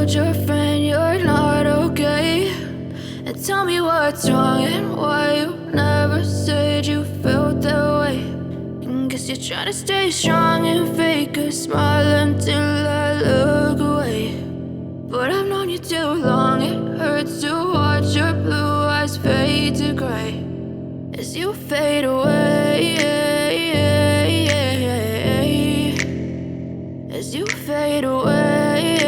told your friend you're not okay? And tell me what's wrong and why you never said you felt that way. And guess you're trying to stay strong and fake a smile until I look away. But I've known you too long, it hurts to watch your blue eyes fade to gray as you fade away, as you fade away.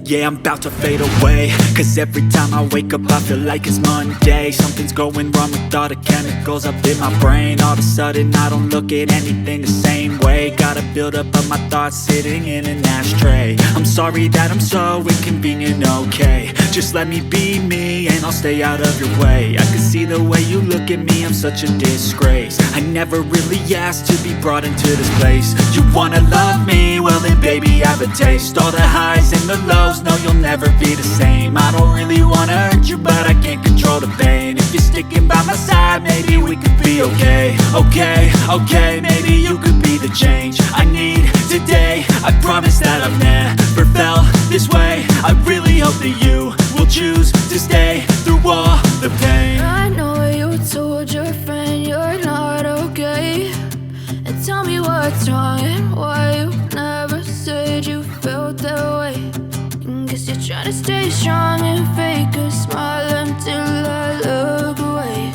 Yeah, I'm about to fade away, cause every time I wake up I feel like it's Monday. Something's going wrong with all the chemicals up in my brain. All of a sudden I don't look at anything the same way. Gotta build up of my thoughts sitting in an ashtray. I'm sorry that I'm so inconvenient, okay? Just let me be me and I'll stay out of your way. I can see the way you look at me, I'm such a disgrace. I never really asked to be brought into this place. You wanna love me? Well then baby I have a taste. All the highs and the lows, no you'll never be the same. I don't really wanna hurt you but I can't control the pain. If you're sticking by my side maybe we could be okay. Okay, maybe you could be the change I need today. I promise that I've never felt this way. I really hope that you will choose to stay through all the pain. I know you told your friend you're not okay. And tell me what's wrong and why you never said you felt that way. And guess you're trying to stay strong and fake a smile until I look away.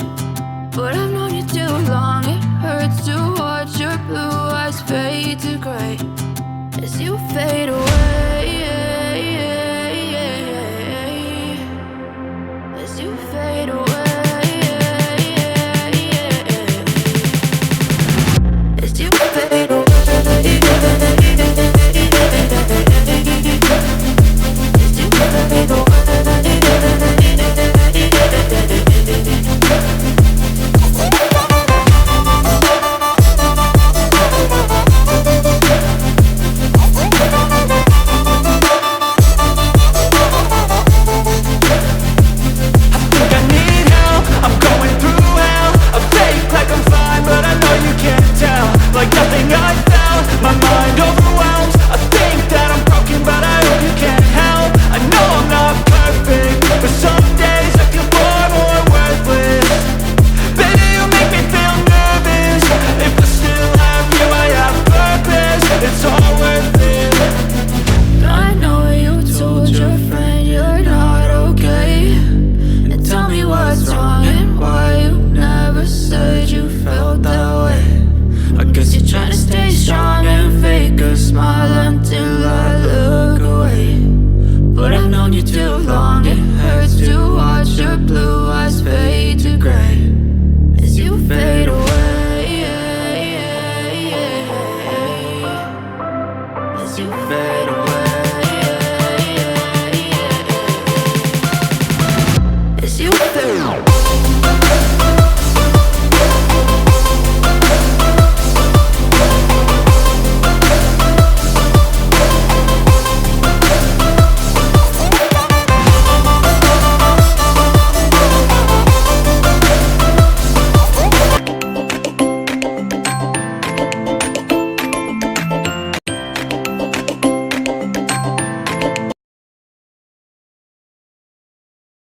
But I've known you too long, it hurts to watch your blue eyes fade to gray as you fade away, as you fade away, as you fade away. Like nothing I felt, my mind overwhelmed. I think that I'm broken, but I hope you can't help. I know I'm not perfect, but some days I feel far more worthless. Baby, you make me feel nervous. If I still have you, I have purpose. It's all worth it. I know you told your friend you're not okay. And tell me what's wrong and why you never said you felt that way. I guess you're trying to stay strong and fake a smile until I look away. But I've known you too long, it hurts to watch your blue eyes fade to gray as you fade away, as you fade.